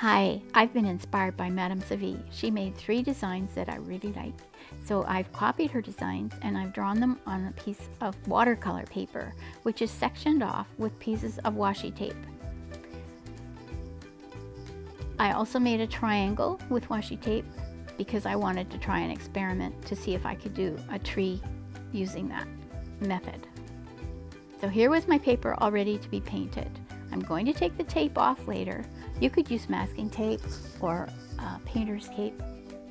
Hi, I've been inspired by Madame Seville. She made 3 designs that I really like. So I've copied her designs and I've drawn them on a piece of watercolor paper, which is sectioned off with pieces of washi tape. I also made a triangle with washi tape because I wanted to try an experiment to see if I could do a tree using that method. So here was my paper all ready to be painted. I'm going to take the tape off later. You could use masking tape or painter's tape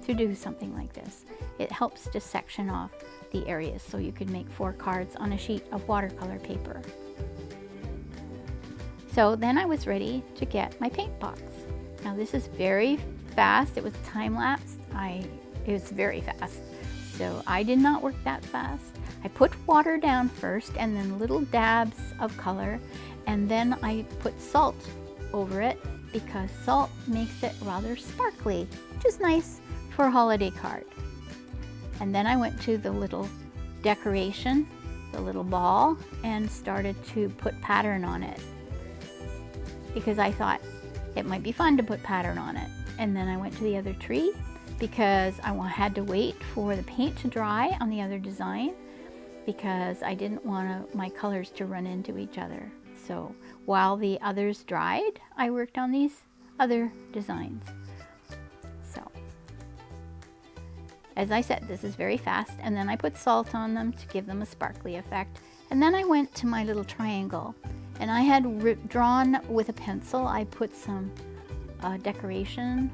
to do something like this. It helps to section off the areas so you could make 4 cards on a sheet of watercolor paper. So then I was ready to get my paint box. Now this is very fast. It was time-lapse. It was very fast. So I did not work that fast. I put water down first and then little dabs of color, and then I put salt over it because salt makes it rather sparkly, which is nice for a holiday card. And then I went to the little decoration, the little ball, and started to put pattern on it because I thought it might be fun to put pattern on it. And then I went to the other tree because I had to wait for the paint to dry on the other design because I didn't want my colors to run into each other. So while the others dried, I worked on these other designs. So as I said, this is very fast, and then I put salt on them to give them a sparkly effect. And then I went to my little triangle, and I had drawn with a pencil. I put some decoration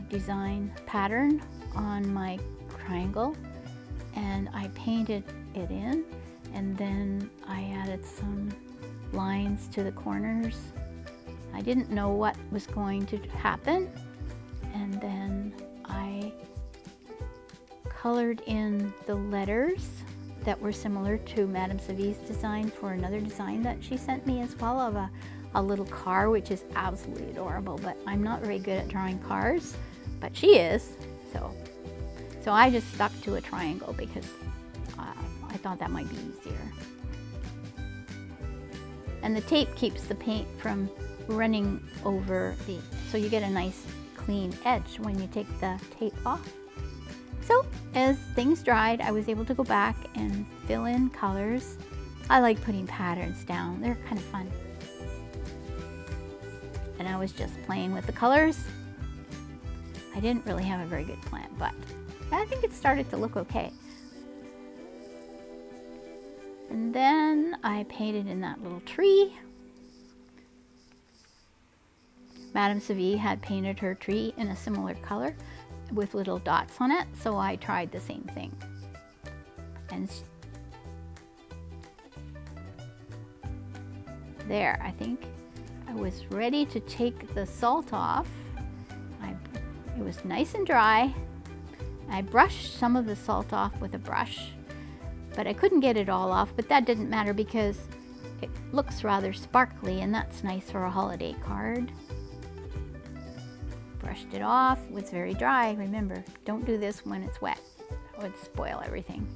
design pattern on my triangle, and I painted it in, and then I added some lines to the corners. I didn't know what was going to happen, and then I colored in the letters that were similar to Madame Seville's design for another design that she sent me as well, of a little car, which is absolutely adorable, but I'm not very good at drawing cars, but she is. So I just stuck to a triangle because I thought that might be easier. And the tape keeps the paint from running over so you get a nice clean edge when you take the tape off. So as things dried, I was able to go back and fill in colors. I like putting patterns down. They're kind of fun. And I was just playing with the colors. I didn't really have a very good plan, but I think it started to look okay. And then I painted in that little tree. Madame Seville had painted her tree in a similar color with little dots on it, so I tried the same thing. And there, I think I was ready to take the salt off. It was nice and dry. I brushed some of the salt off with a brush, but I couldn't get it all off, but that didn't matter because it looks rather sparkly, and that's nice for a holiday card. Brushed it off. It was very dry. Remember, don't do this when it's wet. It would spoil everything.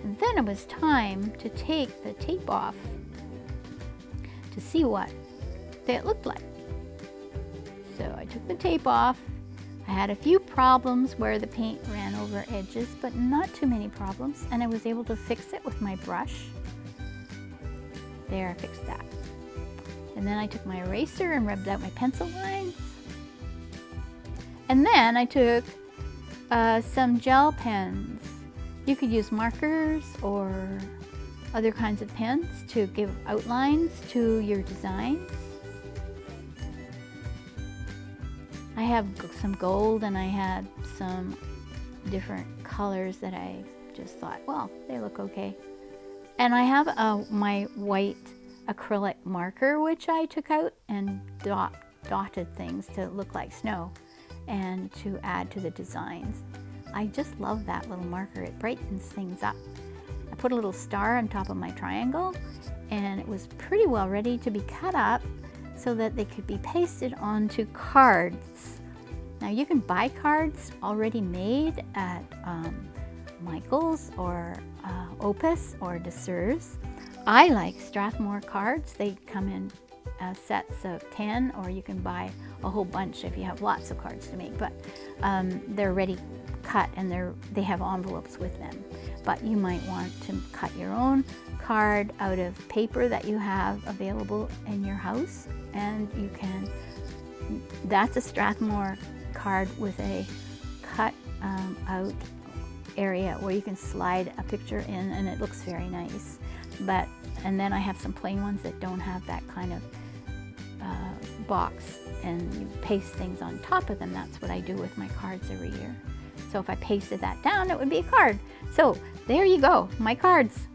And then it was time to take the tape off to see what it looked like. So I took the tape off. I had a few problems where the paint ran over edges, but not too many problems, and I was able to fix it with my brush. There, I fixed that. And then I took my eraser and rubbed out my pencil lines. And then I took some gel pens. You could use markers or other kinds of pens to give outlines to your designs. I have some gold, and I had some different colors that I just thought, well, they look okay. And I have my white acrylic marker, which I took out and dotted things to look like snow and to add to the designs. I just love that little marker. It brightens things up. I put a little star on top of my triangle, and it was pretty well ready to be cut up so that they could be pasted onto cards. Now you can buy cards already made at Michael's or Opus or Dessers. I like Strathmore cards. They come in sets of 10, or you can buy a whole bunch if you have lots of cards to make, but they're already cut and they have envelopes with them. But you might want to cut your own card out of paper that you have available in your house, and you can, that's a Strathmore card with a cut out area where you can slide a picture in, and it looks very nice. But, and then I have some plain ones that don't have that kind of box, and you paste things on top of them. That's what I do with my cards every year. So if I pasted that down, it would be a card. So there you go, my cards.